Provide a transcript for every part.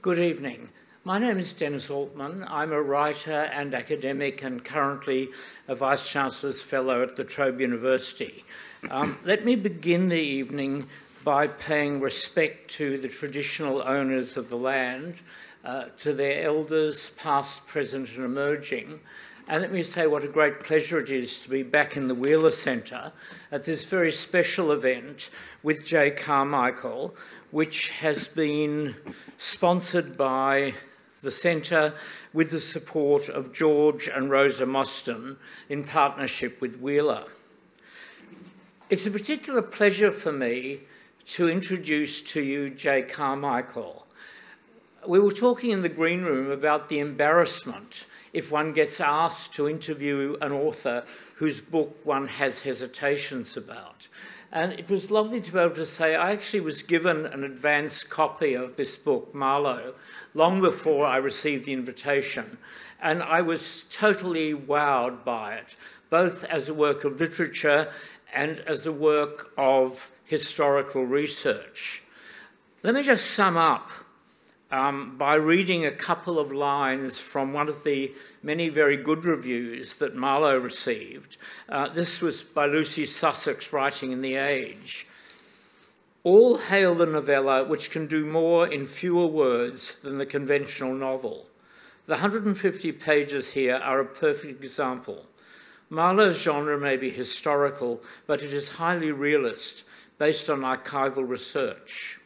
Good evening. My name is Dennis Altman. I'm a writer and academic and currently a Vice-Chancellor's Fellow at La Trobe University. Let me begin the evening by paying respect to the traditional owners of the land, to their elders, past, present and emerging. And let me say what a great pleasure it is to be back in the Wheeler Centre at this very special event with Jay Carmichael, which has been sponsored by the Centre with the support of George and Rosa Mostyn in partnership with Wheeler. It's a particular pleasure for me to introduce to you Jay Carmichael. We were talking in the green room about the embarrassment if one gets asked to interview an author whose book one has hesitations about. And it was lovely to be able to say I actually was given an advance copy of this book, Marlo, long before I received the invitation. And I was totally wowed by it, both as a work of literature and as a work of historical research. Let me just sum up by reading a couple of lines from one of the many very good reviews that Marlo received. This was by Lucy Sussex, writing in The Age. All hail the novella which can do more in fewer words than the conventional novel. The 150 pages here are a perfect example. Marlo's genre may be historical, but it is highly realist, based on archival research.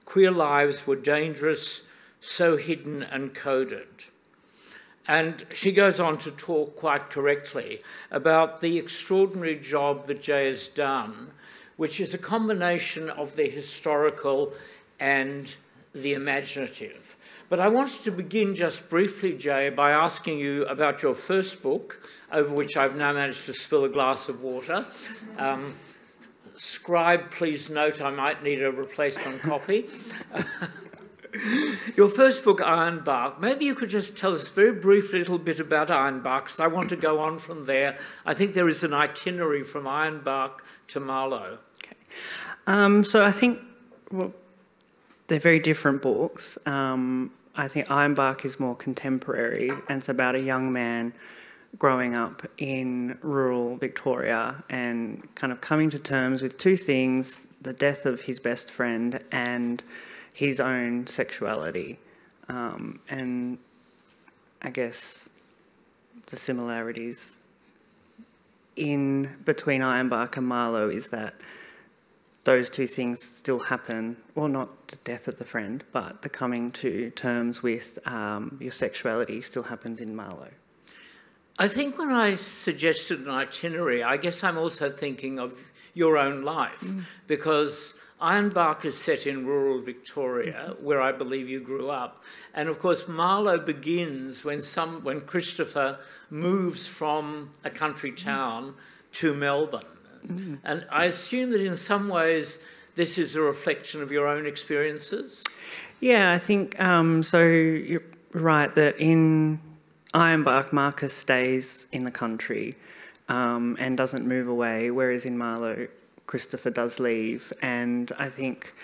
Queer lives were dangerous, so hidden and coded. And she goes on to talk quite correctly about the extraordinary job that Jay has done, which is a combination of the historical and the imaginative. But I wanted to begin just briefly, Jay, by asking you about your first book, over which I've now managed to spill a glass of water. Scribe, please note I might need a replacement copy. Your first book, Ironbark, maybe you could just tell us very briefly a little bit about Ironbark, because I want to go on from there. I think there is an itinerary from Ironbark to Marlo. Okay. So I think they're very different books. I think Ironbark is more contemporary, and it's about a young man growing up in rural Victoria and kind of coming to terms with two things: the death of his best friend and his own sexuality. And I guess the similarities in between Ironbark and Marlo is that those two things still happen, well, not the death of the friend, but the coming to terms with your sexuality still happens in Marlo. I think when I suggested an itinerary, I guess I'm also thinking of your own life, because Ironbark is set in rural Victoria, where I believe you grew up. And of course, Marlo begins when Christopher moves from a country town to Melbourne. And I assume that in some ways, this is a reflection of your own experiences? Yeah, I think so. You're right that in Ironbark, Marcus stays in the country and doesn't move away, whereas in Marlo, Christopher does leave. And I think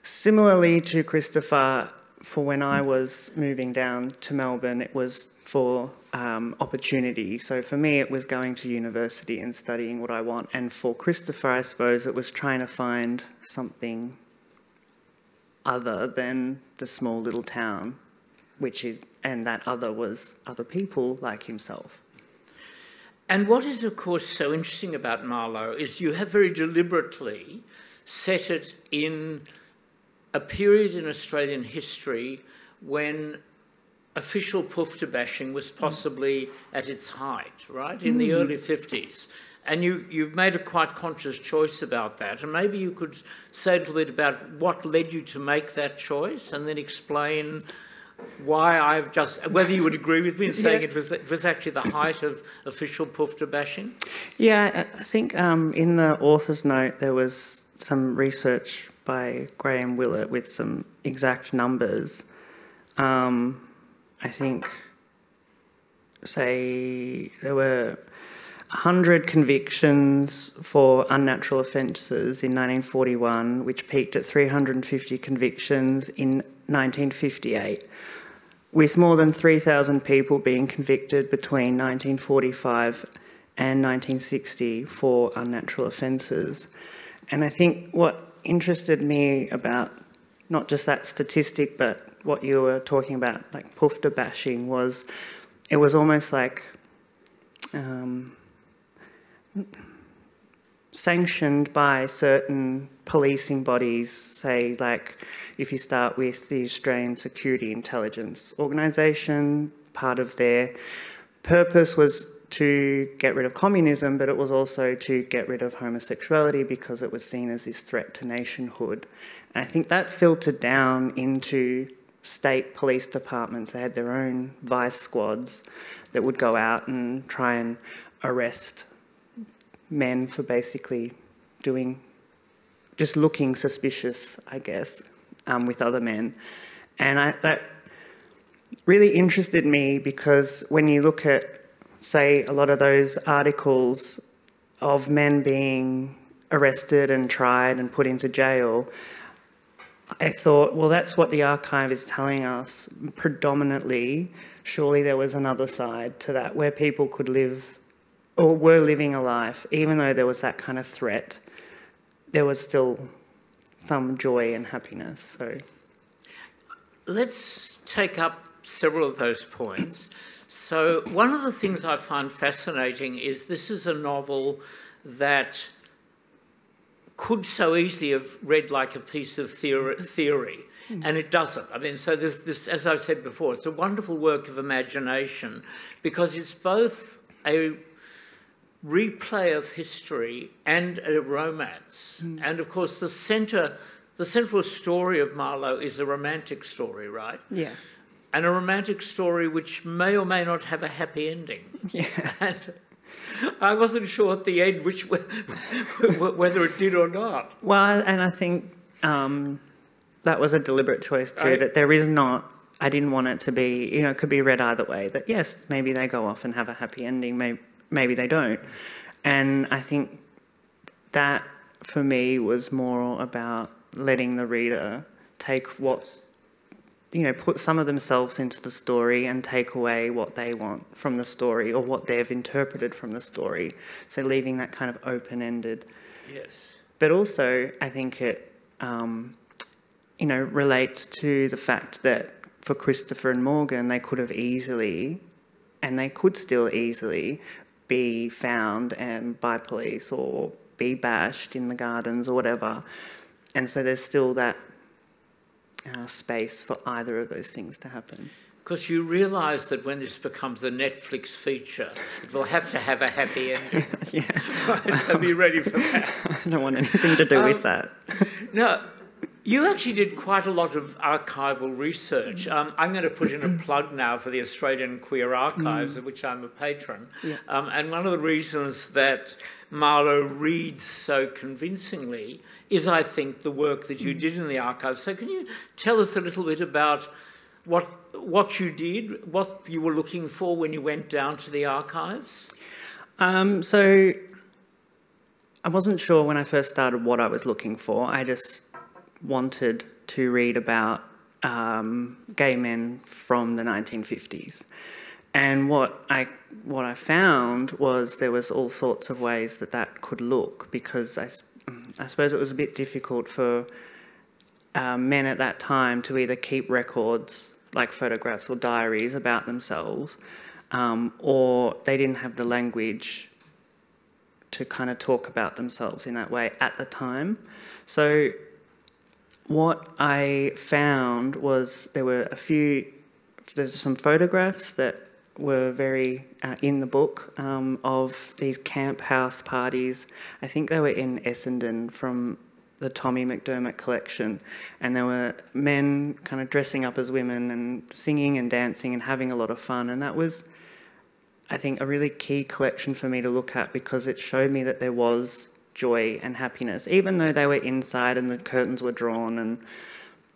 similarly to Christopher, for when I was moving down to Melbourne, it was for opportunity. So for me, it was going to university and studying what I want. And for Christopher, I suppose it was trying to find something other than the small little town, and that other was other people like himself. And what is, of course, so interesting about Marlo is you have very deliberately set it in a period in Australian history when official poofter bashing was possibly at its height, right, in the early 50s. And you've made a quite conscious choice about that. And maybe you could say a little bit about what led you to make that choice and then explain why whether you would agree with me in saying it was actually the height of official poofter bashing? Yeah, I think in the author's note there was some research by Graham Willett with some exact numbers. I think, say, there were 100 convictions for unnatural offences in 1941, which peaked at 350 convictions in 1958, with more than 3,000 people being convicted between 1945 and 1960 for unnatural offences. And I think what interested me about not just that statistic, but what you were talking about, like poofta bashing, was it was almost like sanctioned by certain policing bodies, say like if you start with the Australian Security Intelligence Organisation, part of their purpose was to get rid of communism, but it was also to get rid of homosexuality because it was seen as this threat to nationhood. And I think that filtered down into state police departments. They had their own vice squads that would go out and try and arrest men for basically just looking suspicious, I guess, with other men. And that really interested me because when you look at, say, a lot of those articles of men being arrested and tried and put into jail, I thought, well, that's what the archive is telling us. Predominantly, surely there was another side to that where people could live or were living a life, even though there was that kind of threat, there was still some joy and happiness. So, let's take up several of those points. So one of the things I find fascinating is this is a novel that could so easily have read like a piece of theory, and it doesn't. I mean, so there's this, as I've said before, it's a wonderful work of imagination because it's both a replay of history and a romance. And of course, the central story of Marlo is a romantic story, right? Yeah. And a romantic story which may or may not have a happy ending. Yeah. And I wasn't sure at the end whether it did or not. Well, and I think that was a deliberate choice too, that there is not, I didn't want it to be, it could be read either way, that yes, maybe they go off and have a happy ending, maybe they don't. And I think that, for me, was more about letting the reader take what, put some of themselves into the story and take away what they want from the story or what they've interpreted from the story. So leaving that kind of open-ended. Yes. But also, I think it, relates to the fact that for Christopher and Morgan, they could have easily, and they could still easily, be found by police or be bashed in the gardens or whatever. And so there's still that space for either of those things to happen. Because you realise that when this becomes a Netflix feature, it will have to have a happy ending. Yeah. Right, so be ready for that. I don't want anything to do with that. No, you actually did quite a lot of archival research. I'm going to put in a plug now for the Australian Queer Archives, of which I'm a patron. Yeah. And one of the reasons that Marlo reads so convincingly is, I think, the work that you did in the archives. So can you tell us a little bit about what you did, what you were looking for when you went down to the archives? So I wasn't sure when I first started what I was looking for. I just wanted to read about gay men from the 1950s. And what I found was there was all sorts of ways that could look, because I suppose it was a bit difficult for men at that time to either keep records like photographs or diaries about themselves, or they didn't have the language to kind of talk about themselves in that way at the time. So what I found was there's some photographs that were very in the book of these camp house parties. I think they were in Essendon from the Tommy McDermott collection, and there were men kind of dressing up as women and singing and dancing and having a lot of fun, and that was, I think, a really key collection for me to look at, because it showed me that there was joy and happiness, even though they were inside and the curtains were drawn and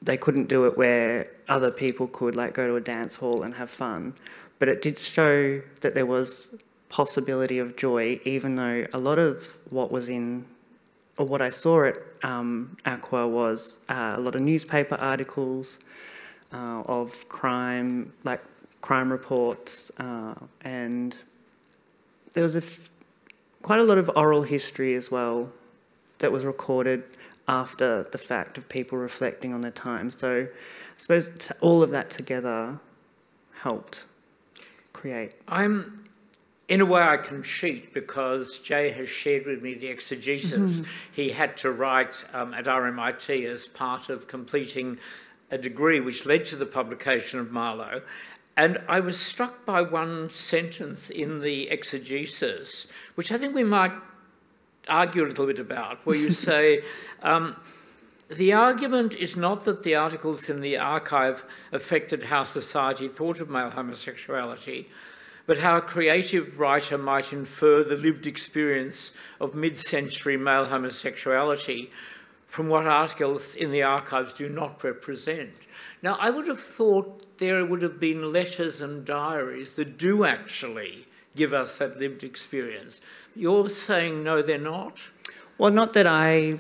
they couldn't do it where other people could, like go to a dance hall and have fun. But it did show that there was possibility of joy, even though a lot of what was in, or what I saw at Aqua was a lot of newspaper articles of crime, like crime reports, and there was quite a lot of oral history as well that was recorded after the fact of people reflecting on their time. So I suppose all of that together helped create. In a way, I can cheat because Jay has shared with me the exegesis he had to write at RMIT as part of completing a degree which led to the publication of Marlo. And I was struck by one sentence in the exegesis, which I think we might argue a little bit about, where you say, the argument is not that the articles in the archive affected how society thought of male homosexuality, but how a creative writer might infer the lived experience of mid-century male homosexuality from what articles in the archives do not represent. Now, I would have thought there would have been letters and diaries that do actually give us that lived experience. You're saying no, they're not? Well, not that I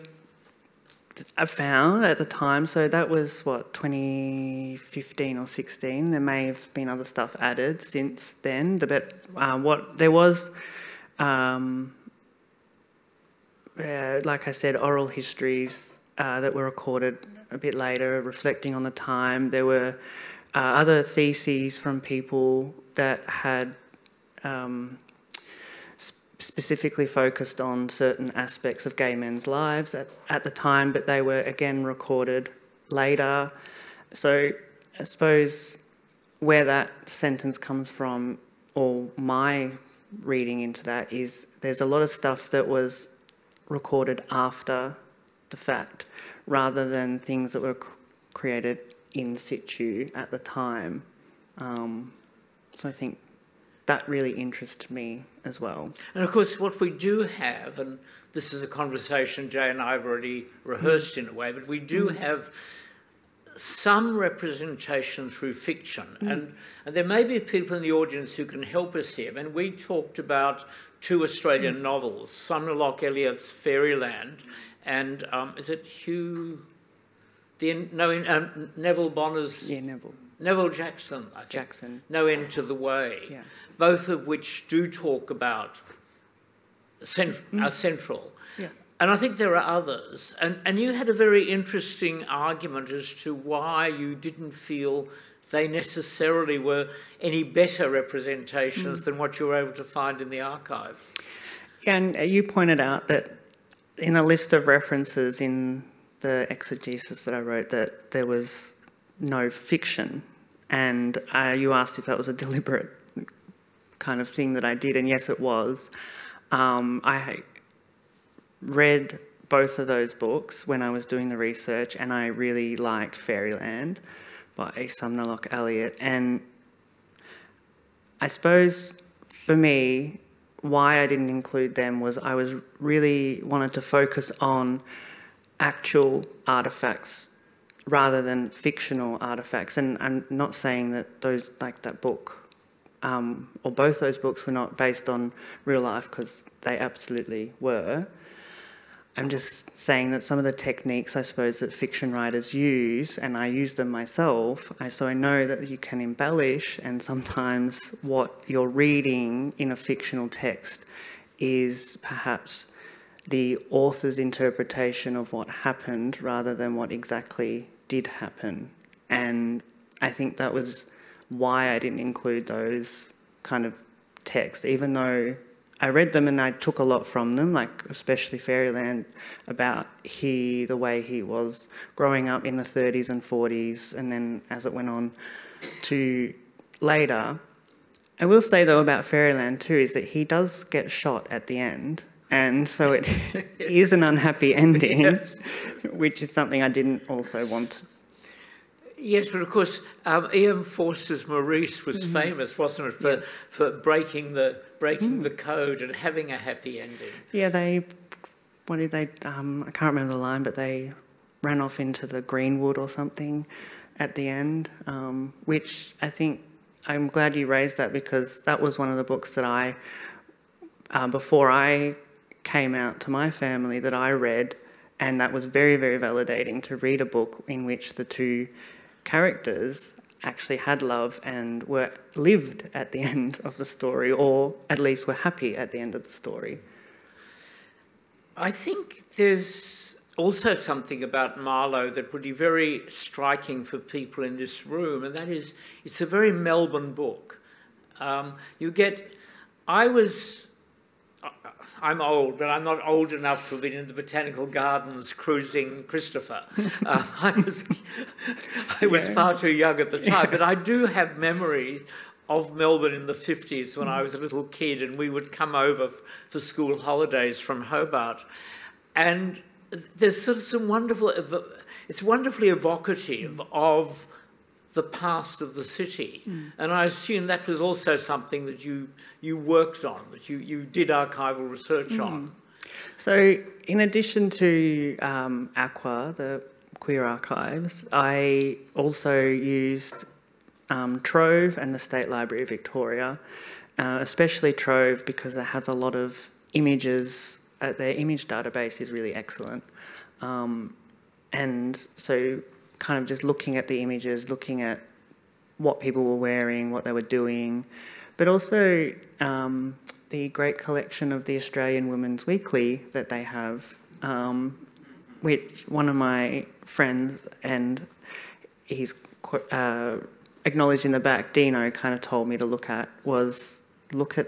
found at the time, so that was, 2015 or 16. There may have been other stuff added since then, but what there was, like I said, oral histories that were recorded a bit later, reflecting on the time. There were other theses from people that had specifically focused on certain aspects of gay men's lives at the time, but they were again recorded later. So I suppose where that sentence comes from, or my reading into that, is there's a lot of stuff that was recorded after the fact rather than things that were created in situ at the time. So I think that really interested me as well. And of course, what we do have, and this is a conversation Jay and I have already rehearsed in a way, but we do have some representation through fiction. And there may be people in the audience who can help us here. I mean, we talked about two Australian novels, Sumner Locke Elliott's Fairyland, and is it Neville Bonner's... Yeah, Neville. Neville Jackson, I think. Jackson. No End to the Way. Yeah. Both of which do talk about are central. Yeah. And I think there are others. And you had a very interesting argument as to why you didn't feel they necessarily were any better representations than what you were able to find in the archives. Yeah, and you pointed out that in a list of references in the exegesis that I wrote that there was no fiction. And you asked if that was a deliberate kind of thing that I did, and yes, it was. I read both of those books when I was doing the research, and I really liked Fairyland by Sumner Locke Elliott. And I suppose for me, why I didn't include them was I was really wanted to focus on actual artefacts rather than fictional artefacts. And I'm not saying that those, like that book, or both those books were not based on real life, because they absolutely were. I'm just saying that some of the techniques, I suppose, that fiction writers use, and I use them myself, so I know that you can embellish, and sometimes what you're reading in a fictional text is perhaps the author's interpretation of what happened rather than what exactly did happen. And I think that was why I didn't include those kind of texts, even though I read them and I took a lot from them, like especially Fairyland, about the way he was growing up in the 30s and 40s, and then as it went on to later. I will say, though, about Fairyland too, is that he does get shot at the end, and so it is an unhappy ending, yes. Which is something I didn't also want. Yes, but of course, E.M. Forster's Maurice was famous, wasn't it, for breaking the code and having a happy ending. Yeah, I can't remember the line, but they ran off into the Greenwood or something at the end, which I think, I'm glad you raised that, because that was one of the books that I before I came out to my family that I read, and that was very, very validating to read a book in which the two characters actually had love and were lived at the end of the story, or at least were happy at the end of the story. I think there's also something about Marlo that would be very striking for people in this room, and that is it's a very Melbourne book. I'm old, but I'm not old enough to have been in the botanical gardens cruising Christopher. I was far too young at the time, but I do have memories of Melbourne in the 50s when I was a little kid, and we would come over for school holidays from Hobart. And there's sort of some wonderful, it's wonderfully evocative of the past of the city. And I assume that was also something that you worked on, that you did archival research on. So in addition to AQUA, the Queer Archives, I also used Trove and the State Library of Victoria, especially Trove because they have a lot of images. Their image database is really excellent. And so kind of just looking at the images, looking at what people were wearing, what they were doing, but also the great collection of the Australian Women's Weekly that they have, which one of my friends, and he's acknowledged in the back, Dino, kind of told me to look at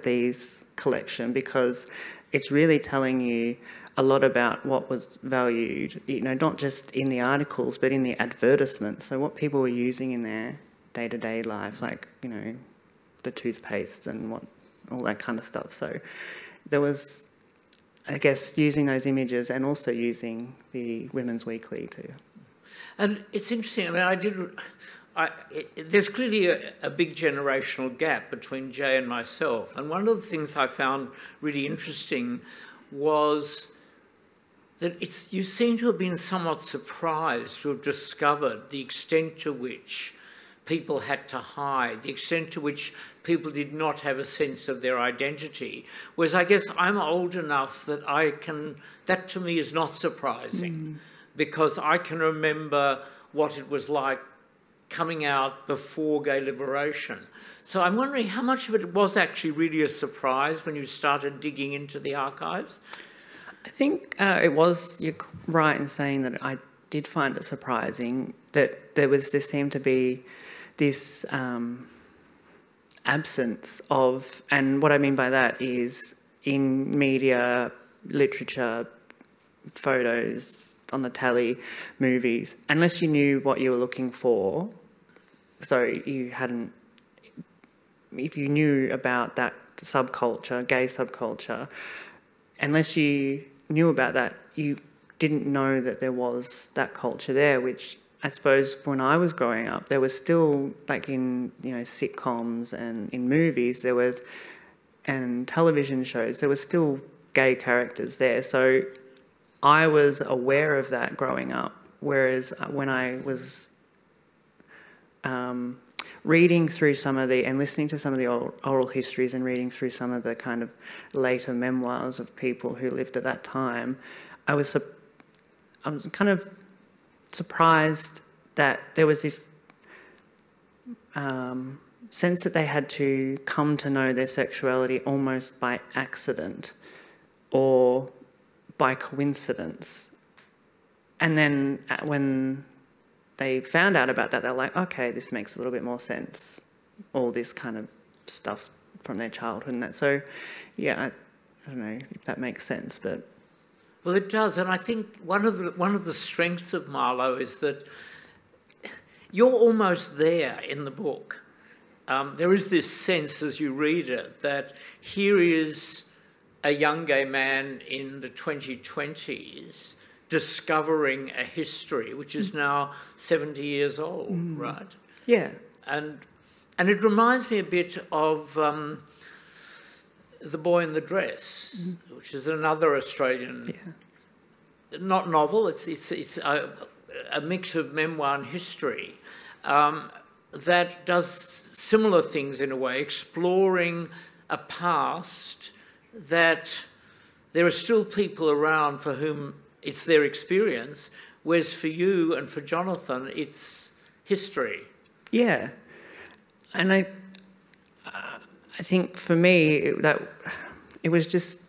these collection because it's really telling you a lot about what was valued, not just in the articles, but in the advertisements. So what people were using in their day-to-day life, like, the toothpaste and all that kind of stuff. So there was, I guess, using those images and also using the Women's Weekly too. And it's interesting, there's clearly a big generational gap between Jay and myself. And one of the things I found really interesting was that you seem to have been somewhat surprised to have discovered the extent to which people had to hide, the extent to which people did not have a sense of their identity. Whereas I guess I'm old enough that that to me is not surprising, because I can remember what it was like coming out before gay liberation. So I'm wondering how much of it was actually really a surprise when you started digging into the archives? I think you're right in saying that I did find it surprising that there seemed to be this absence of, and what I mean by that is in media, literature, photos, on the telly, movies, unless you knew what you were looking for, so if you knew about that subculture, gay subculture, unless you knew about that, you didn't know that there was that culture there, which I suppose when I was growing up, there was still, like in sitcoms and in movies, and television shows, there was still gay characters there. So I was aware of that growing up, whereas when I was reading through and listening to some of the oral histories and reading through some of the kind of later memoirs of people who lived at that time, I was kind of surprised that there was this sense that they had to come to know their sexuality almost by accident or by coincidence. And then when they found out about that, they're like, okay, this makes a little bit more sense. All this kind of stuff from their childhood and that. So, yeah, I don't know if that makes sense, but... Well, it does, and I think one of the strengths of Marlo is that you're almost there in the book. There is this sense as you read it that here is a young gay man in the 2020s discovering a history which is now 70 years old, right? Yeah. And it reminds me a bit of The Boy in the Dress, which is another Australian, not novel, it's a mix of memoir and history that does similar things in a way, exploring a past that there are still people around for whom it's their experience, whereas for you and for Jonathan, it's history. Yeah. And I think for me, it was just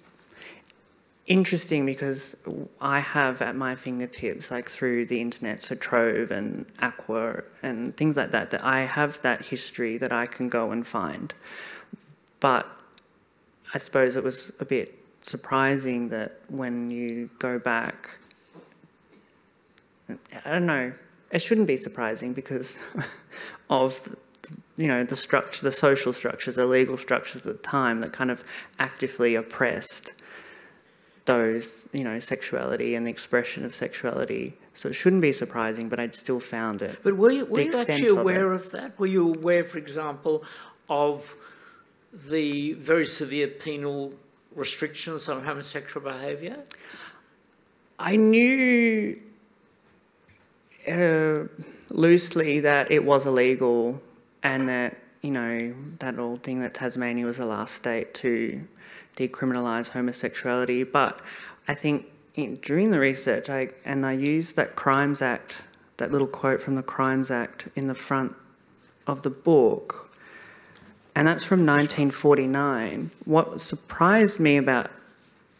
interesting because I have at my fingertips, like through the internet, so Trove and Aqua and things like that, that I have that history that I can go and find. But I suppose it was a bit surprising that when you go back, I don't know, it shouldn't be surprising because of, you know, the structure, the social structures, the legal structures at the time that kind of actively oppressed those, you know, sexuality and the expression of sexuality. So it shouldn't be surprising, but I'd still found it. But were you actually aware of that? Were you aware, for example, of the very severe penal restrictions on homosexual behaviour? I knew loosely that it was illegal and that, you know, that old thing that Tasmania was the last state to decriminalise homosexuality. But I think during the research, I used that Crimes Act, that little quote from the Crimes Act in the front of the book, and that's from 1949. What surprised me about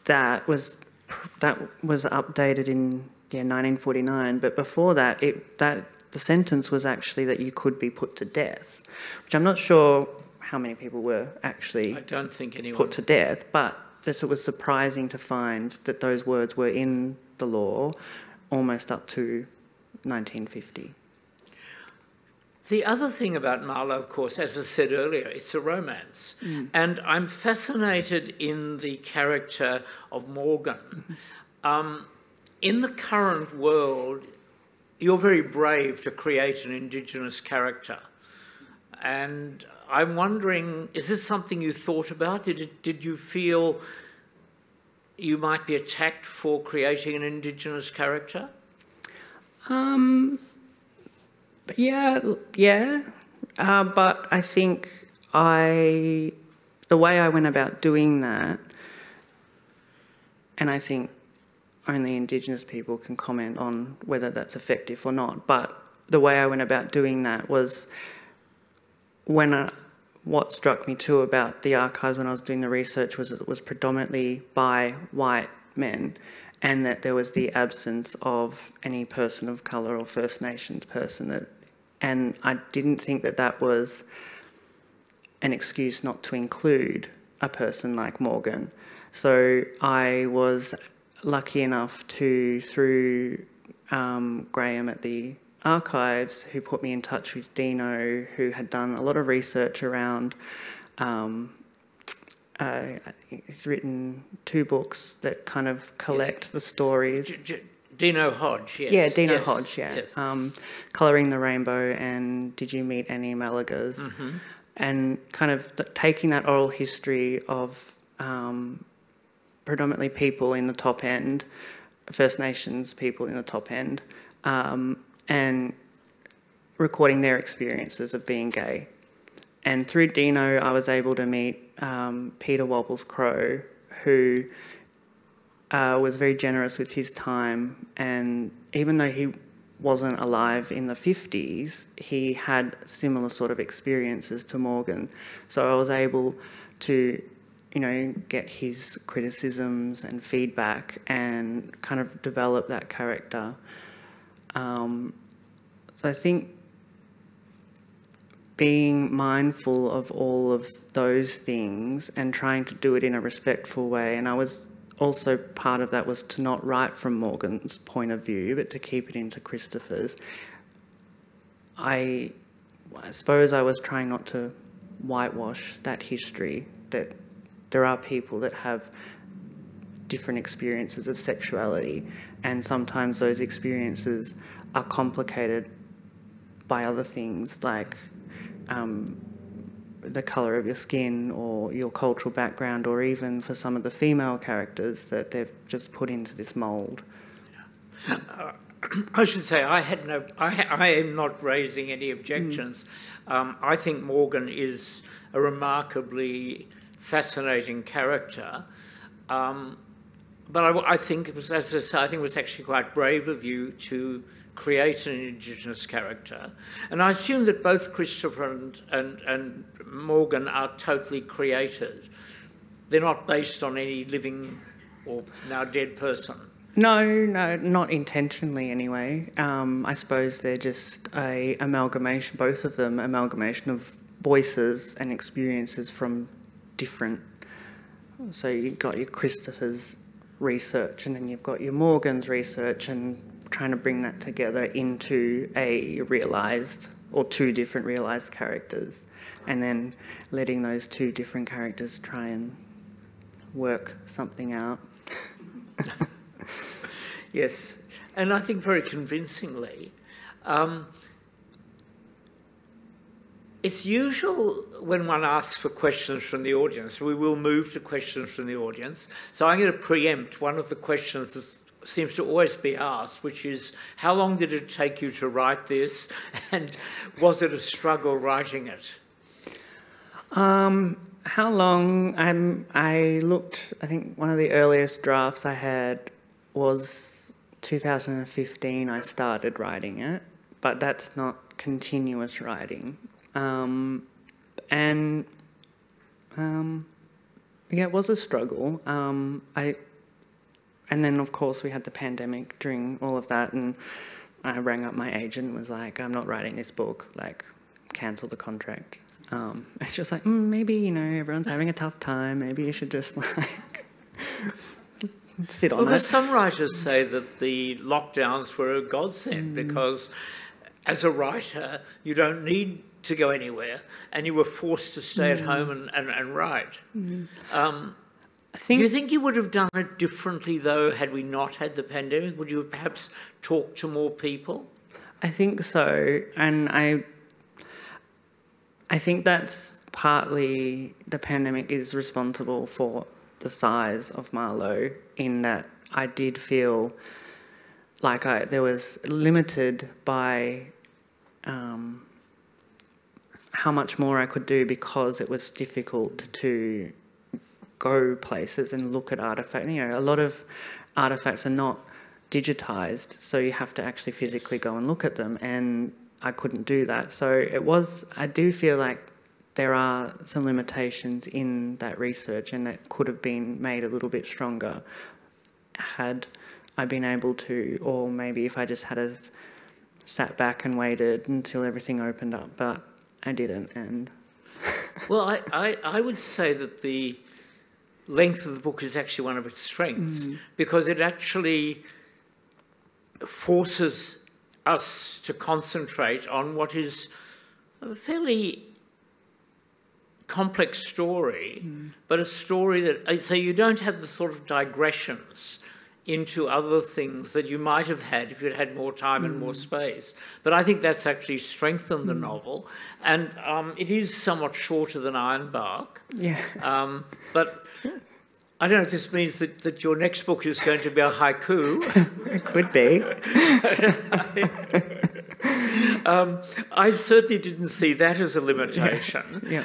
that was updated in 1949, but before that, the sentence was actually that you could be put to death, which I'm not sure how many people were actually I don't think anyone put to death, but it was surprising to find that those words were in the law almost up to 1950. The other thing about Marlo, of course, as I said earlier, it's a romance. And I'm fascinated in the character of Morgan. In the current world, you're very brave to create an Indigenous character. And I'm wondering, is this something you thought about? Did you feel you might be attacked for creating an Indigenous character? Yeah. But I think the way I went about doing that, and I think only Indigenous people can comment on whether that's effective or not, but the way I went about doing that was what struck me too about the archives when I was doing the research was it was predominantly by white men, and that there was the absence of any person of colour or First Nations person. And I didn't think that was an excuse not to include a person like Morgan. So I was lucky enough through Graham at the archives, who put me in touch with Dino, who had done a lot of research around, he's written 2 books that kind of collect the stories. Dino Hodge, yes. Yeah, Dino Hodge, yeah. Yes. Colouring the Rainbow and Did You Meet Any Malagas? Mm-hmm. And kind of taking that oral history of predominantly people in the top end, First Nations people in the top end, and recording their experiences of being gay. And through Dino, I was able to meet Peter Wobbles-Crowe, who was very generous with his time, and even though he wasn't alive in the 50s, he had similar sort of experiences to Morgan. So I was able to, you know, get his criticisms and feedback and kind of develop that character. So I think being mindful of all of those things and trying to do it in a respectful way, and I was also part of that was to not write from Morgan's point of view, but to keep it into Christopher's. I suppose I was trying not to whitewash that history, that there are people that have different experiences of sexuality, and sometimes those experiences are complicated by other things like the colour of your skin or your cultural background, or even for some of the female characters that they've just put into this mould. I should say I am not raising any objections. I think Morgan is a remarkably fascinating character. But I think it was, as I say, I think it was actually quite brave of you to create an Indigenous character. And I assume that both Christopher and Morgan are totally created. They're not based on any living or now dead person. No, not intentionally anyway. I suppose they're just a amalgamation, both of them, amalgamation of voices and experiences from different. So you've got your Christopher's research and then you've got your Morgan's research, and trying to bring that together into a realised, or two different realised characters, and then letting those two different characters try and work something out. Yes, and I think very convincingly. It's usual when one asks for questions from the audience, we will move to questions from the audience. So I'm going to preempt one of the questions that seems to always be asked, which is, how long did it take you to write this? And was it a struggle writing it? How long? I looked, I think one of the earliest drafts I had was 2015. I started writing it, but that's not continuous writing. Yeah, it was a struggle. And then, of course, we had the pandemic during all of that, and I rang up my agent and was like, I'm not writing this book, like, cancel the contract. It's just like, maybe, you know, everyone's having a tough time, maybe you should just, like, sit on it. Because some writers say that the lockdowns were a godsend, because as a writer, you don't need to go anywhere, and you were forced to stay at home and write. Do you think you would have done it differently, though, had we not had the pandemic? Would you have perhaps talked to more people? I think so, and I think that's partly the pandemic is responsible for the size of Marlo, in that I did feel like there was limited by how much more I could do, because it was difficult to go places and look at artifacts. You know, a lot of artifacts are not digitised, so you have to actually physically go and look at them, and I couldn't do that. So I do feel like there are some limitations in that research, and that could have been made a little bit stronger had I been able to, or maybe if I just had sat back and waited until everything opened up, but I didn't. And well, I would say that the length of the book is actually one of its strengths, because it actually forces us to concentrate on what is a fairly complex story, but a story that, so you don't have the sort of digressions into other things that you might have had if you'd had more time and more space. But I think that's actually strengthened the novel, and it is somewhat shorter than Ironbark. Yeah. But I don't know if this means that your next book is going to be a haiku. It could be. I certainly didn't see that as a limitation. Yeah.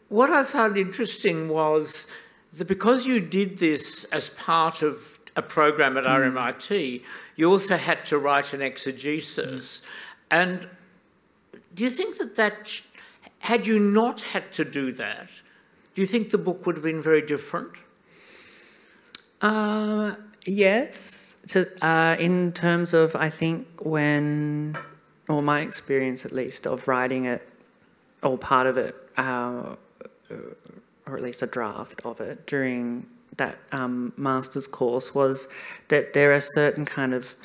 What I found interesting was that because you did this as part of a program at RMIT, you also had to write an exegesis. And do you think that had you not had to do that, do you think the book would have been very different? Yes. In terms of, I think or my experience at least of writing it, or part of it, or at least a draft of it during that master's course, was that there are certain kind of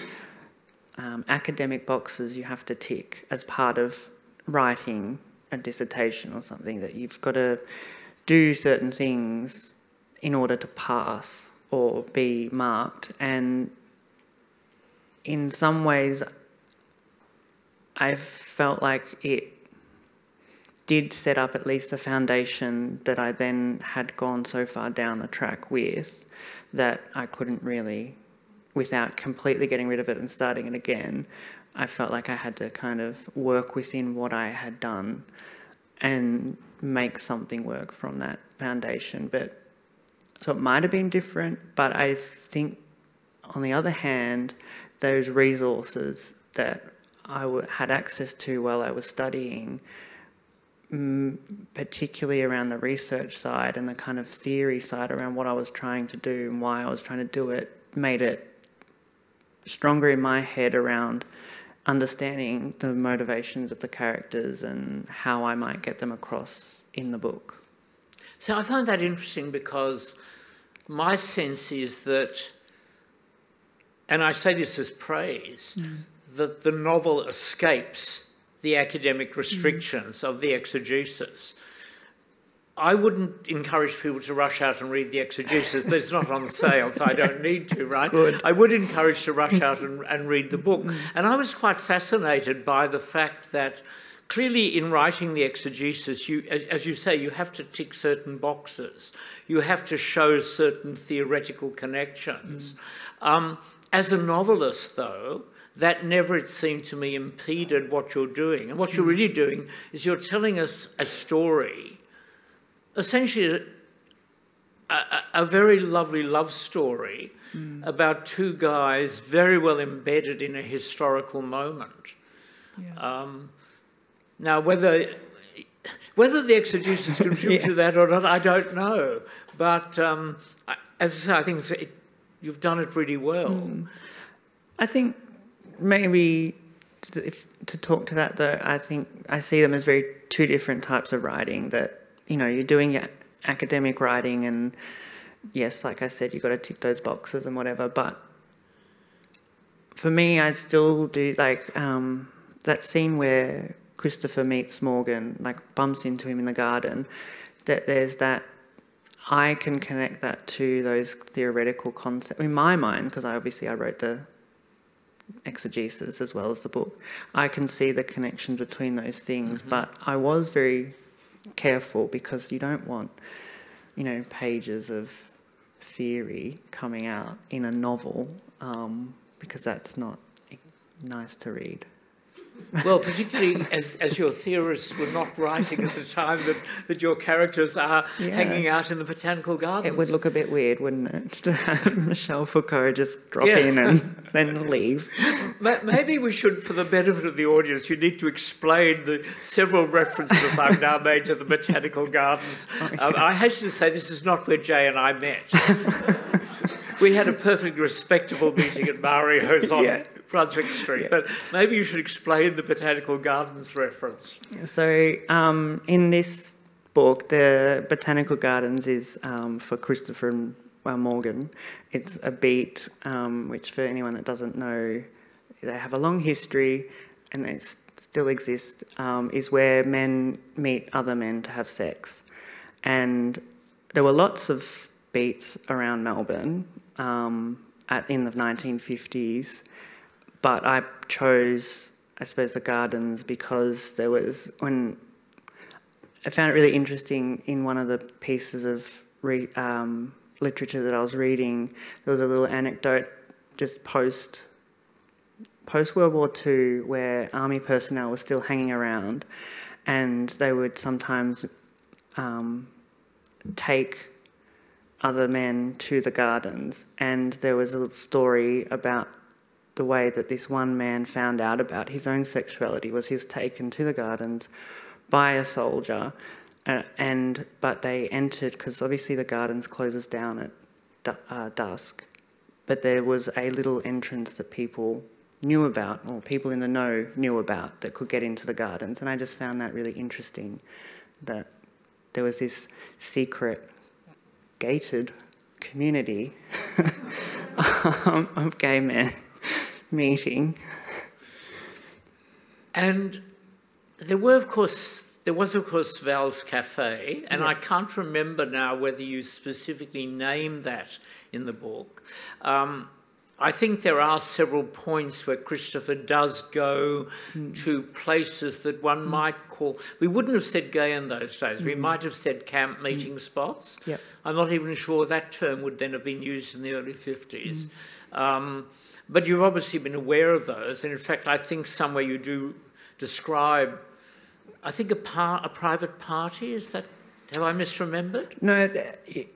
academic boxes you have to tick as part of writing a dissertation or something, that you've got to do certain things in order to pass or be marked. And in some ways, I felt like it did set up at least the foundation that I then had gone so far down the track with, that I couldn't really, without completely getting rid of it and starting it again, I felt like I had to kind of work within what I had done and make something work from that foundation. But So it might have been different, but I think, on the other hand, those resources that I had access to while I was studying, particularly around the research side and the kind of theory side around what I was trying to do and why I was trying to do it, made it stronger in my head around understanding the motivations of the characters and how I might get them across in the book. So I find that interesting because my sense is that, and I say this as praise, that the novel escapes the academic restrictions of the exegesis. I wouldn't encourage people to rush out and read the exegesis, but it's not on sale, so I don't need to, right? Good. I would encourage to rush out and read the book. And I was quite fascinated by the fact that clearly in writing the exegesis, as you say, you have to tick certain boxes. You have to show certain theoretical connections. As a novelist, though, that never, it seemed to me, impeded what you're doing. And what you're really doing is you're telling us a story, essentially a very lovely love story about two guys very well embedded in a historical moment. Yeah. Now, whether the exegesis contribute to that or not, I don't know. But as I say, I think you've done it really well. I think maybe to talk to that, though, I think I see them as two different types of writing. That, you know, you're doing your academic writing, and yes, like I said, you've got to tick those boxes and whatever. But for me, I still do like that scene where Christopher meets Morgan, like bumps into him in the garden. That there's that. I can connect that to those theoretical concepts in my mind, because I wrote the exegesis as well as the book. I can see the connections between those things, but I was very careful because you don't want, you know, pages of theory coming out in a novel, because that's not nice to read. Well, particularly as your theorists were not writing at the time that your characters are hanging out in the botanical gardens. It would look a bit weird, wouldn't it, to have Michel Foucault just drop in and then leave. Maybe we should, for the benefit of the audience, you need to explain the several references I've now made to the botanical gardens. I hasten to say this is not where Jay and I met. We had a perfectly respectable meeting at Mario's on Brunswick Street, but maybe you should explain the botanical gardens reference. So in this book, the botanical gardens is for Christopher and Morgan. It's a beat, which for anyone that doesn't know, they have a long history and they still exist, is where men meet other men to have sex. And there were lots of beats around Melbourne in the 1950s, but I chose, I suppose, the gardens because I found it really interesting in one of the pieces of literature that I was reading. There was a little anecdote just post World War II where army personnel was still hanging around, and they would sometimes take other men to the gardens, and there was a little story about the way that this one man found out about his own sexuality was he was taken to the gardens by a soldier, but they entered, because obviously the gardens closes down at dusk, but there was a little entrance that people knew about, or people in the know knew about, that could get into the gardens. And I just found that really interesting, that there was this secret gated community of gay men meeting. And there was of course Val's Cafe, and I can't remember now whether you specifically named that in the book. I think there are several points where Christopher does go to places that one might call... We wouldn't have said gay in those days. We might have said camp meeting spots. Yep. I'm not even sure that term would then have been used in the early 50s. But you've obviously been aware of those. And in fact, I think somewhere you do describe, I think, a private party. Is that Have I misremembered? No,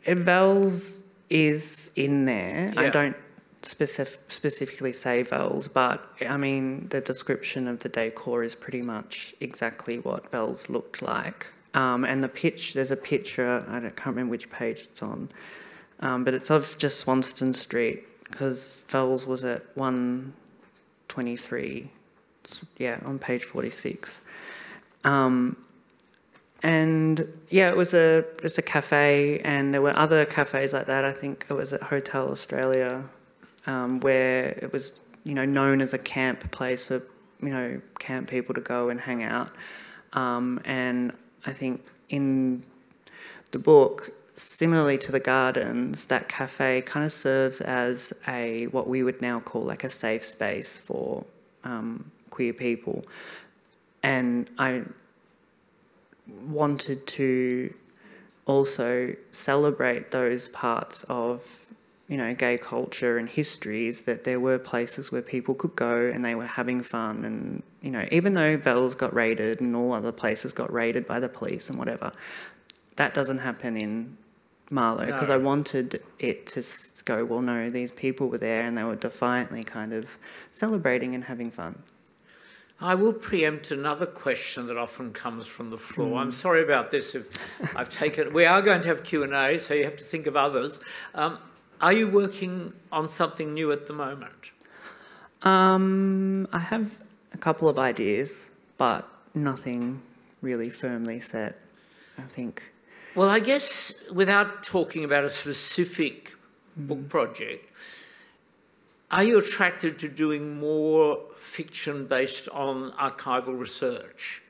Vels is in there. Yeah. I don't specifically say Vels, but I mean the description of the decor is pretty much exactly what Vels looked like. And there's a picture, I can't remember which page it's on, but it's of just Swanston Street, because Vels was at 123, on page 46. And yeah, it's a cafe, and there were other cafes like that. I think it was at Hotel Australia, where it was, known as a camp place for, camp people to go and hang out. And I think in the book, similarly to the gardens, that cafe kind of serves as what we would now call like a safe space for queer people. And I wanted to also celebrate those parts of, gay culture and histories, that there were places where people could go and they were having fun. And, even though Vels got raided and all other places got raided by the police and whatever, that doesn't happen in Marlo, because I wanted it to go, well, no, these people were there and they were defiantly kind of celebrating and having fun. I will preempt another question that often comes from the floor. I'm sorry about this if I've taken... We are going to have Q&A, so you have to think of others. Are you working on something new at the moment? I have a couple of ideas, but nothing really firmly set, I think. Well, I guess without talking about a specific book project, are you attracted to doing more fiction based on archival research?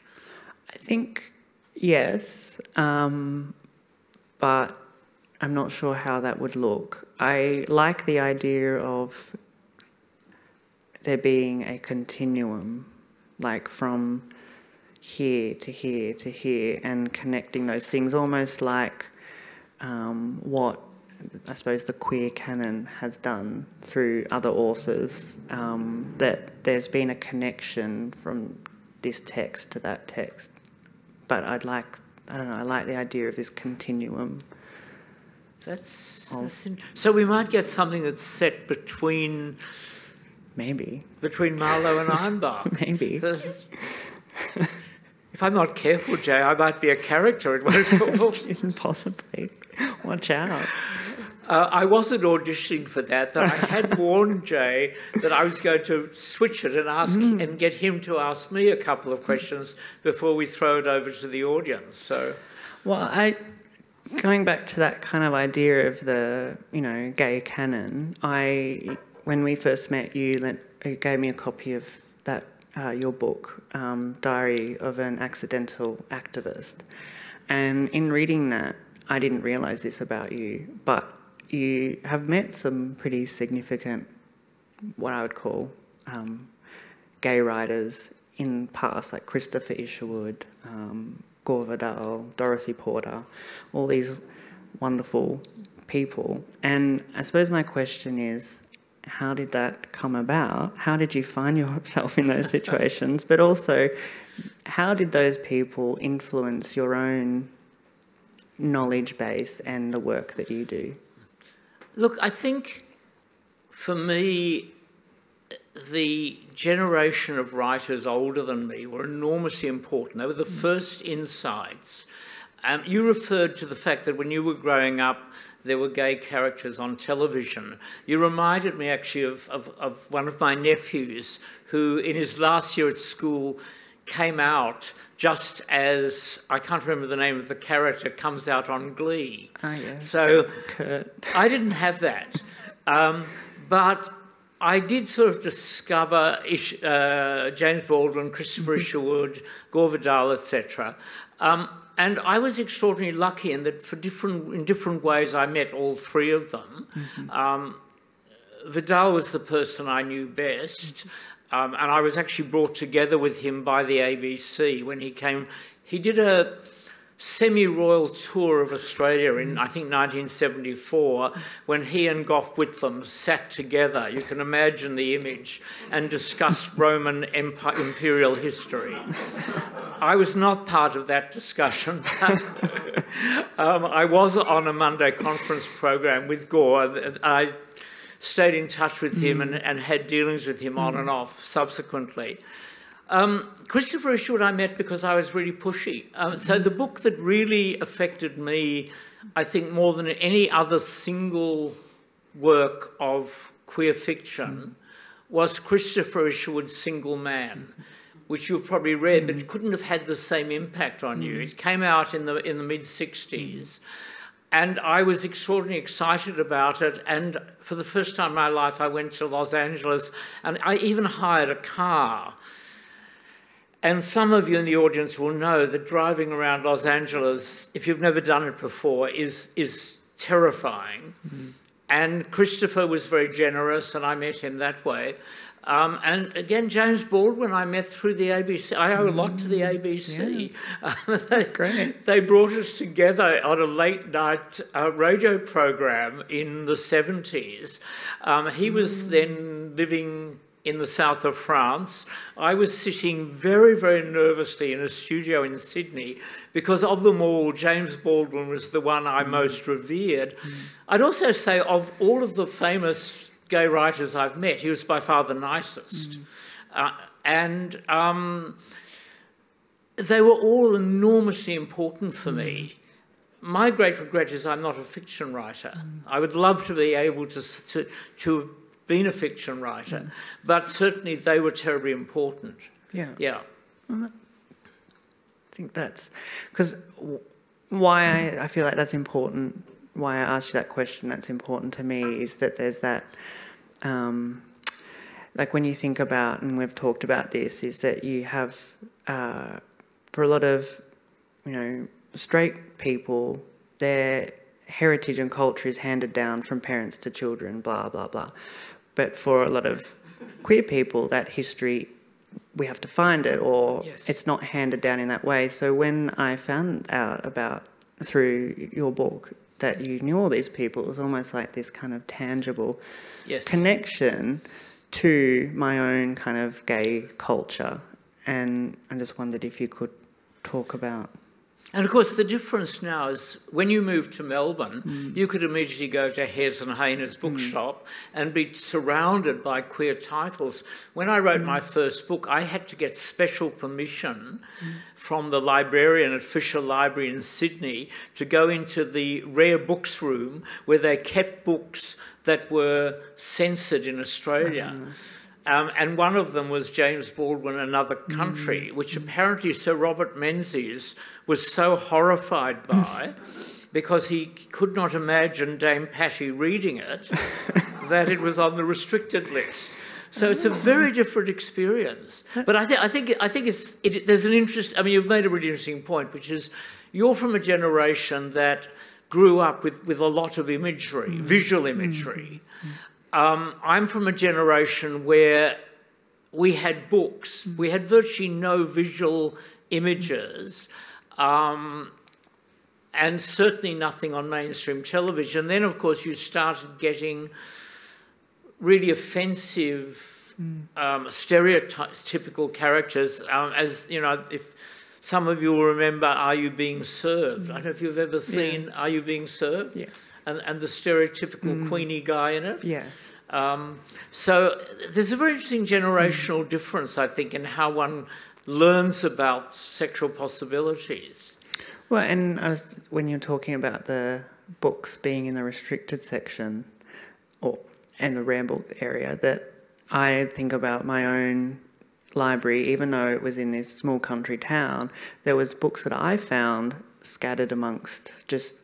I think yes, but I'm not sure how that would look. I like the idea of there being a continuum, like from here to here to here, and connecting those things, almost like what I suppose the queer canon has done through other authors, that there's been a connection from this text to that text. But I like the idea of this continuum. So we might get something that's set between... Maybe. Between Marlo and Ironbark. Maybe. If I'm not careful, Jay, I might be a character in one of your books. Possibly. Watch out. I wasn't auditioning for that, though I had warned Jay that I was going to switch it and ask and get him to ask me a couple of questions before we throw it over to the audience. So, well, going back to that kind of idea of the, gay canon, when we first met, you gave me a copy of that your book, Diary of an Accidental Activist, and in reading that, I didn't realise this about you, but you have met some pretty significant, what I would call, gay writers in the past, like Christopher Isherwood, Gore Vidal, Dorothy Porter, all these wonderful people. And I suppose my question is, how did that come about? How did you find yourself in those situations? But also, how did those people influence your own knowledge base and the work that you do? Look, I think for me, the generation of writers older than me were enormously important. They were the first insights. You referred to the fact that when you were growing up, there were gay characters on television. You reminded me actually of one of my nephews who, in his last year at school, came out just as, I can't remember the name of the character, comes out on Glee. Oh, yeah. So Kurt. I didn't have that. But I did sort of discover James Baldwin, Christopher Isherwood, Gore Vidal, etc. And I was extraordinarily lucky in that in different ways I met all three of them. Vidal was the person I knew best. And I was actually brought together with him by the ABC when he came. He did a semi-royal tour of Australia in, I think, 1974, when he and Gough Whitlam sat together, you can imagine the image, and discussed Roman imperial history. I was not part of that discussion, but I was on a Monday conference program with Gore. I stayed in touch with him and had dealings with him on and off subsequently. Christopher Isherwood I met because I was really pushy. So the book that really affected me, I think more than any other single work of queer fiction, was Christopher Isherwood's Single Man, which you've probably read, but it couldn't have had the same impact on you. It came out in the mid-60s, and I was extraordinarily excited about it, and for the first time in my life I went to Los Angeles, and I even hired a car. And some of you in the audience will know that driving around Los Angeles, if you've never done it before, is terrifying. And Christopher was very generous, and I met him that way. And again, James Baldwin I met through the ABC. I owe a lot to the ABC. Yeah. Great. They brought us together on a late-night radio program in the 70s. He was then living in the south of France. I was sitting very, very nervously in a studio in Sydney because of them all, James Baldwin was the one I most revered. I'd also say of all of the famous gay writers I've met, he was by far the nicest. And they were all enormously important for me. My great regret is I'm not a fiction writer. I would love to be able to been a fiction writer, but certainly they were terribly important. Yeah. Well, I think that's because why I feel like that's important. Why I asked you that question, that's important to me, is that there's that, like when you think about, and we've talked about this, is that you have, for a lot of, straight people, their heritage and culture is handed down from parents to children, blah, blah, blah. But for a lot of queer people, that history, we have to find it, or it's not handed down in that way. So when I found out about, through your book, that you knew all these people, it was almost like this kind of tangible connection to my own kind of gay culture. And I just wondered if you could talk about... And of course, the difference now is when you moved to Melbourne, you could immediately go to Hares and Hayner's bookshop and be surrounded by queer titles. When I wrote my first book, I had to get special permission from the librarian at Fisher Library in Sydney to go into the rare books room where they kept books that were censored in Australia. And one of them was James Baldwin, Another Country, which apparently Sir Robert Menzies was so horrified by because he could not imagine Dame Patty reading it, that it was on the restricted list. So it's a very different experience. But I think there's an interest. I mean, you've made a really interesting point, which is you're from a generation that grew up with a lot of imagery, visual imagery. I'm from a generation where we had books. We had virtually no visual images, and certainly nothing on mainstream television. Then, of course, you started getting really offensive, stereotypical characters. As you know, if some of you will remember, Are You Being Served? I don't know if you've ever seen Are You Being Served? Yeah. And the stereotypical Queenie guy in it. Yeah. So there's a very interesting generational difference, I think, in how one learns about sexual possibilities. Well, and when you're talking about the books being in the restricted section and the rare book area, that I think about my own library, even though it was in this small country town, there was books that I found scattered amongst just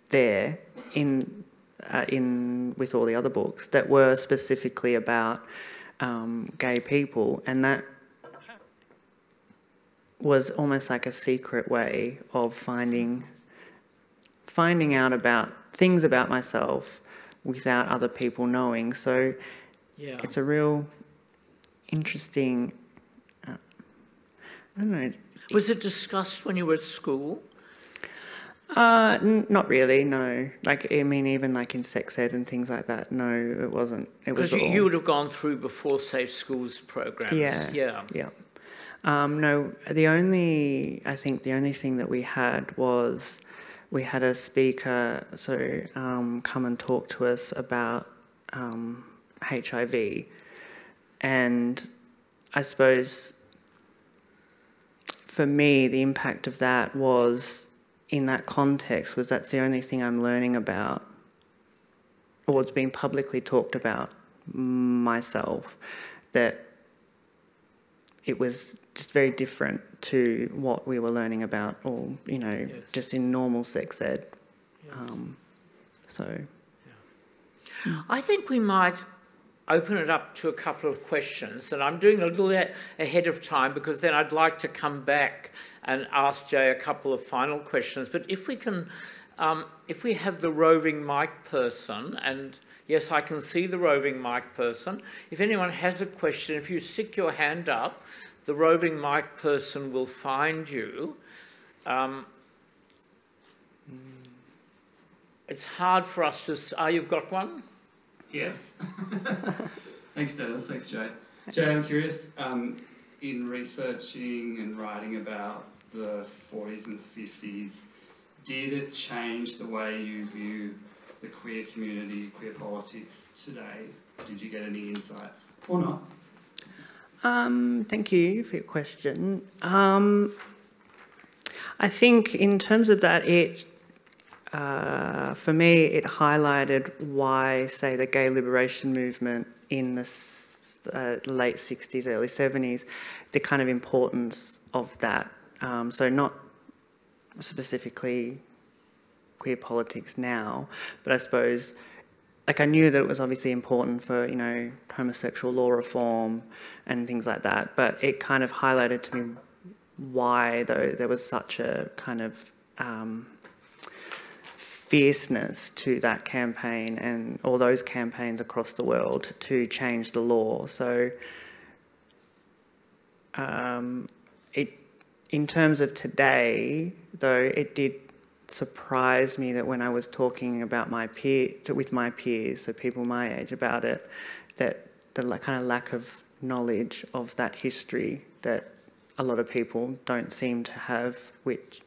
there with all the other books that were specifically about gay people, and that was almost like a secret way of finding out about things about myself without other people knowing. So it's a real interesting, I don't know. Was it discussed when you were at school? Not really, no. Like, I mean, even like in sex ed and things like that, no, it wasn't. It was because you would have gone through before Safe Schools programs. Yeah. No, I think the only thing that we had was we had a speaker come and talk to us about HIV, and I suppose for me the impact of that was, in that context, was that's the only thing I'm learning about, or it's been publicly talked about myself, that it was just very different to what we were learning about, or, you know, yes, just in normal sex ed. Yes. I think we might open it up to a couple of questions, and I'm doing a little ahead of time because then I'd like to come back and ask Jay a couple of final questions. But if we can, if we have the roving mic person, and yes, I can see the roving mic person. If anyone has a question, if you stick your hand up, the roving mic person will find you. It's hard for us to... you've got one? Yes. Thanks, Dennis. Thanks, Jay. Jay, I'm curious, in researching and writing about the 40s and 50s, did it change the way you view the queer community, queer politics today? Did you get any insights or not? Thank you for your question. I think in terms of that, for me, it highlighted why, say, the gay liberation movement in the late 60s, early 70s, the kind of importance of that. So not specifically queer politics now, but I suppose, like, I knew that it was obviously important for, you know, homosexual law reform and things like that, but it kind of highlighted to me why, though, there was such a kind of fierceness to that campaign and all those campaigns across the world to change the law. So in terms of today, though, it did surprise me that when I was talking about with my peers, so people my age, about it, that the kind of lack of knowledge of that history that a lot of people don't seem to have, which,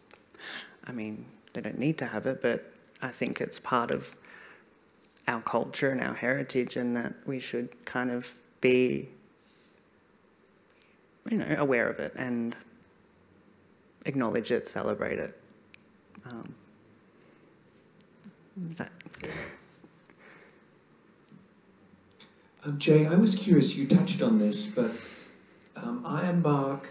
I mean, they don't need to have it, but I think it's part of our culture and our heritage, and that we should kind of be, you know, aware of it and acknowledge it, celebrate it. Jay, I was curious, you touched on this, but Ironbark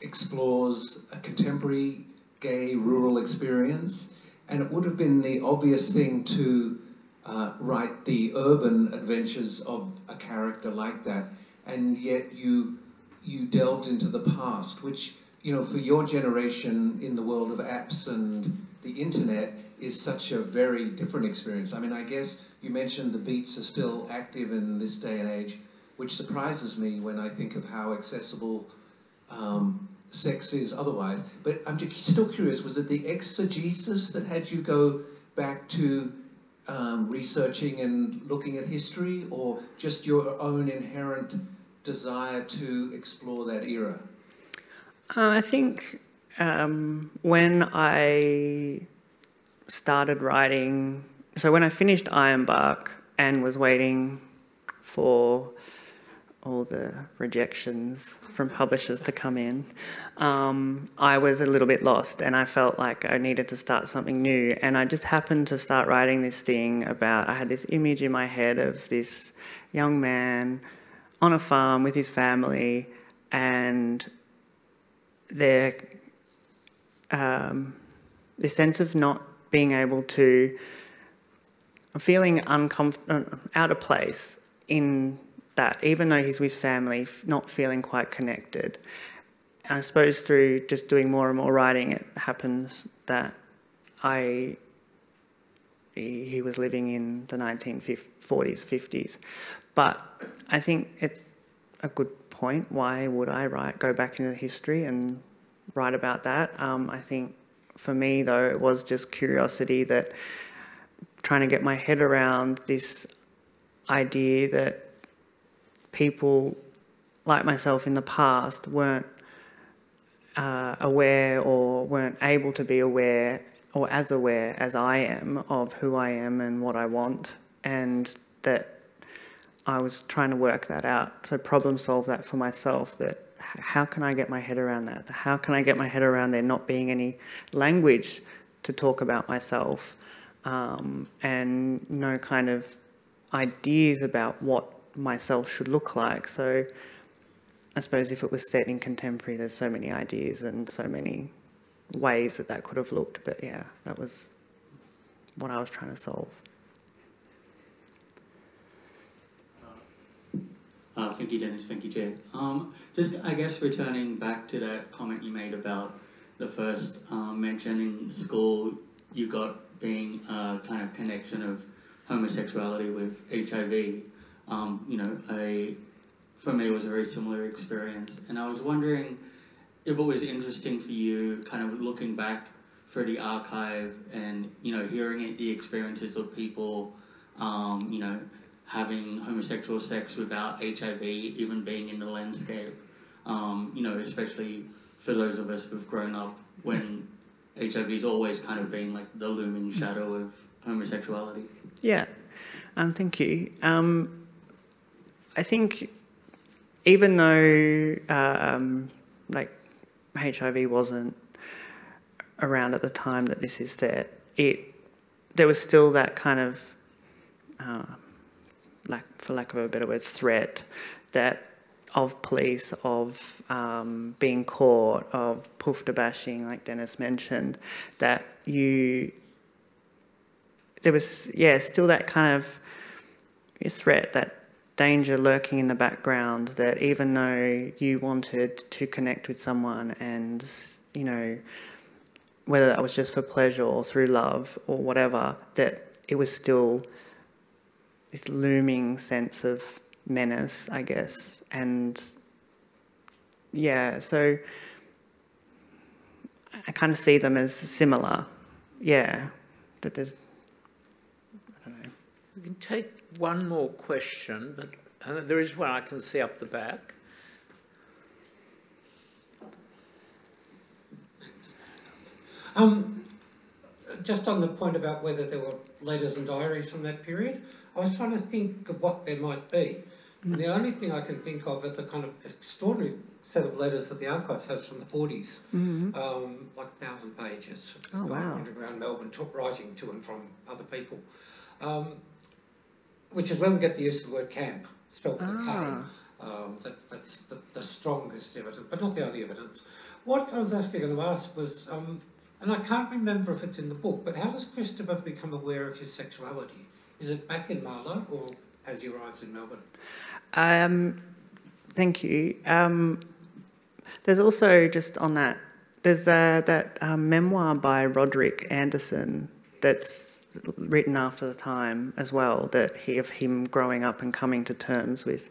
explores a contemporary gay rural experience, and it would have been the obvious thing to write the urban adventures of a character like that, and yet you delved into the past, which, you know, for your generation in the world of apps and the internet is such a very different experience. I mean, I guess you mentioned the beats are still active in this day and age, which surprises me when I think of how accessible sex is otherwise. But I'm still curious, was it the exegesis that had you go back to researching and looking at history, or just your own inherent desire to explore that era? I think when I started writing, so when I finished Ironbark and was waiting for all the rejections from publishers to come in, I was a little bit lost, and I felt like I needed to start something new. And I just happened to start writing this thing about, I had this image in my head of this young man on a farm with his family, and the sense of not being able to, feeling out of place in that, even though he's with family, not feeling quite connected. And I suppose through just doing more and more writing, it happens that he was living in the 1940s, 50s. But I think it's a good point. Why would I go back into history and write about that? I think for me, though, it was just curiosity, that trying to get my head around this idea that people like myself in the past, weren't aware or weren't able to be aware or as aware as I am of who I am and what I want, and that I was trying to work that out, so problem solve that for myself, that how can I get my head around that? How can I get my head around there not being any language to talk about myself, and no kind of ideas about what myself should look like. So I suppose if it was set in contemporary, there's so many ideas and so many ways that that could have looked. But yeah, that was what I was trying to solve. Thank you, Dennis. Thank you, Jay. Just, I guess, returning back to that comment you made about the first mention in school you got being a kind of connection of homosexuality with HIV. You know, for me, it was a very similar experience. And I was wondering if it was interesting for you, kind of looking back through the archive and, you know, hearing the experiences of people, you know, having homosexual sex without HIV even being in the landscape, you know, especially for those of us who've grown up when HIV's always kind of been like the looming shadow of homosexuality. Yeah, thank you. I think even though like HIV wasn't around at the time that this is set, there was still that kind of for lack of a better word, threat that of police, of being caught, of poofta bashing, like Dennis mentioned, that there was, still that kind of threat, that danger lurking in the background, that even though you wanted to connect with someone and, you know, whether that was just for pleasure or through love or whatever, that it was still this looming sense of menace, I guess. And yeah, so I kind of see them as similar. Yeah, that there's, I don't know. We can take one more question, but there is one I can see up the back. Just on the point about whether there were letters and diaries from that period, I was trying to think of what there might be. And the only thing I can think of are the kind of extraordinary set of letters that the archives has from the 40s, like 1,000 pages. Oh, wow. Underground Melbourne, writing to and from other people, which is when we get the use of the word camp, spelled with a K. That's the strongest evidence, but not the only evidence. What I was actually going to ask was, and I can't remember if it's in the book, but how does Christopher become aware of his sexuality? Is it back in Marlo or as he arrives in Melbourne? Thank you. There's also, just on that, there's that memoir by Roderick Anderson that's written after the time as well, of him growing up and coming to terms with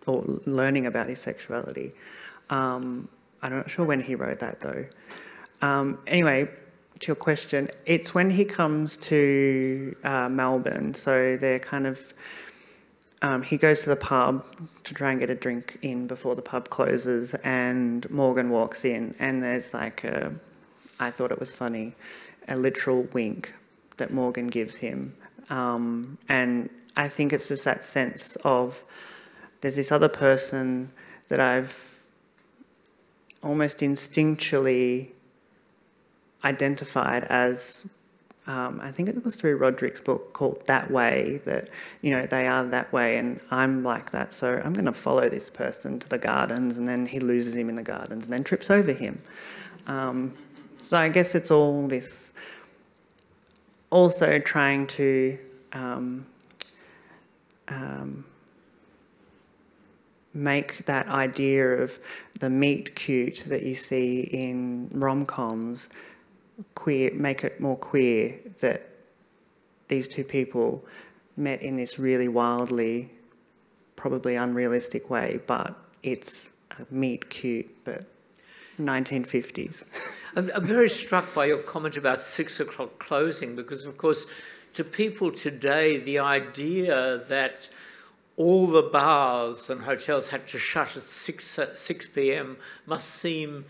or learning about his sexuality. I'm not sure when he wrote that though. Anyway, to your question, it's when he comes to Melbourne, so they're kind of, he goes to the pub to try and get a drink in before the pub closes, and Morgan walks in, and there's like I thought it was funny, a literal wink that Morgan gives him. And I think it's just that sense of there's this other person that I've almost instinctually identified as, I think it was through Roderick's book called That Way, that, you know, they are that way and I'm like that, so I'm going to follow this person to the gardens, and then he loses him in the gardens and then trips over him. So I guess it's all this, also trying to make that idea of the meet cute that you see in rom-coms queer, make it more queer, that these two people met in this really wildly, probably unrealistic way, but it's a meet cute, but 1950s. I'm very struck by your comment about 6 o'clock closing, because of course to people today the idea that all the bars and hotels had to shut at 6 p.m. must seem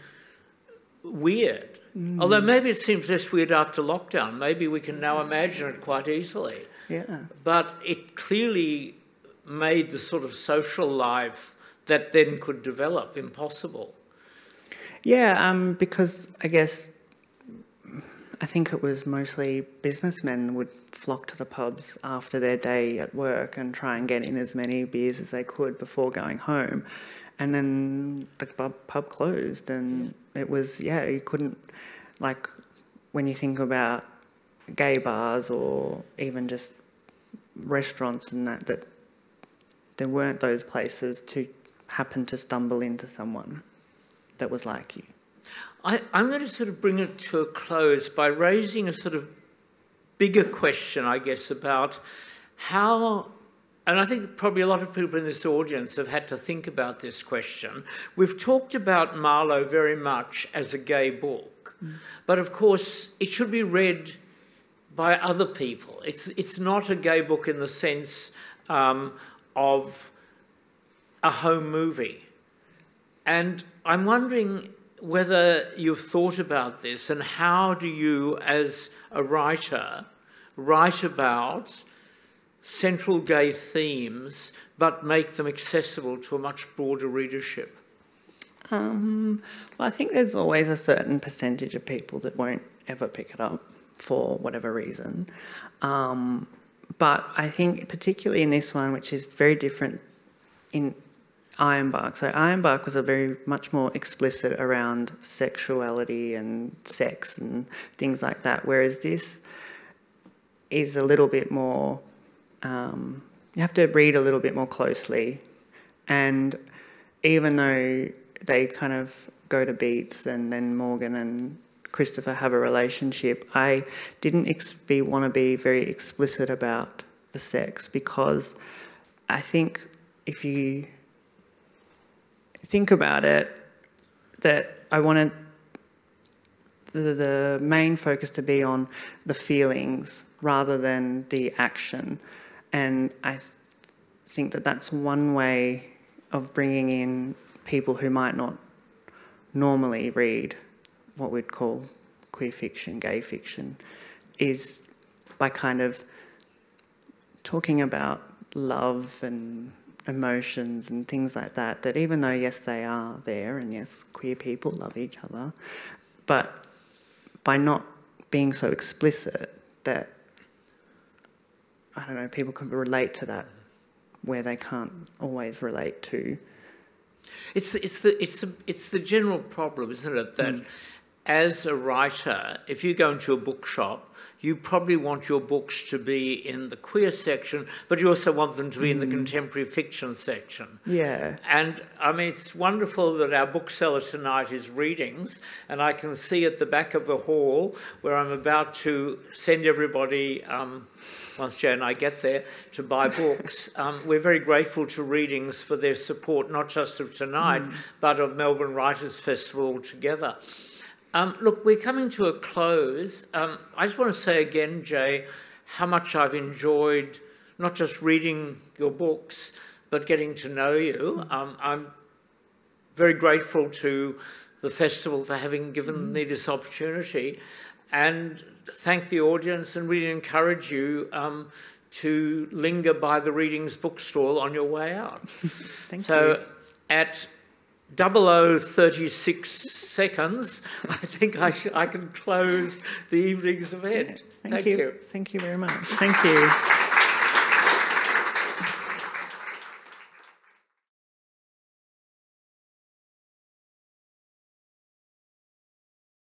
weird. Although maybe it seems less weird after lockdown. Maybe we can now imagine it quite easily. Yeah. But it clearly made the sort of social life that then could develop impossible. Yeah, because I think it was mostly businessmen would flock to the pubs after their day at work and try and get in as many beers as they could before going home. And then the pub closed, and it was, you couldn't, like, when you think about gay bars or even just restaurants and that there weren't those places to happen to stumble into someone that was like you. I'm going to sort of bring it to a close by raising a sort of bigger question, I guess, about how, and I think probably a lot of people in this audience have had to think about this question. We've talked about Marlo very much as a gay book, but of course it should be read by other people. It's not a gay book in the sense of a home movie. And I'm wondering whether you've thought about this, and how do you, as a writer, write about central gay themes but make them accessible to a much broader readership? Well, I think there's always a certain percentage of people that won't ever pick it up for whatever reason. But I think particularly in this one, which is very different in Ironbark. So Ironbark was a very much more explicit around sexuality and sex and things like that, whereas this is a little bit more, you have to read a little bit more closely. And even though they kind of go to beats and then Morgan and Christopher have a relationship, I didn't want to be very explicit about the sex, because I think if you think about it, that I wanted the main focus to be on the feelings rather than the action. And I think that that's one way of bringing in people who might not normally read what we'd call queer fiction, gay fiction, is by kind of talking about love and emotions and things like that, that even though, yes, they are there, and yes, queer people love each other, but by not being so explicit that, I don't know, people can relate to that where they can't always relate to. It's the general problem, isn't it, that as a writer, if you go into a bookshop, you probably want your books to be in the queer section, but you also want them to be in the contemporary fiction section. Yeah. And, I mean, it's wonderful that our bookseller tonight is Readings, and I can see at the back of the hall where I'm about to send everybody, once Jay and I get there, to buy books. We're very grateful to Readings for their support, not just of tonight, but of Melbourne Writers' Festival altogether. Look, we're coming to a close. I just want to say again, Jay, how much I've enjoyed not just reading your books, but getting to know you. I'm very grateful to the festival for having given me this opportunity, and thank the audience and really encourage you to linger by the Readings bookstall on your way out. Thank you. So at 0036 seconds, I think I can close the evening's event. Thank you. Thank you very much. Thank you.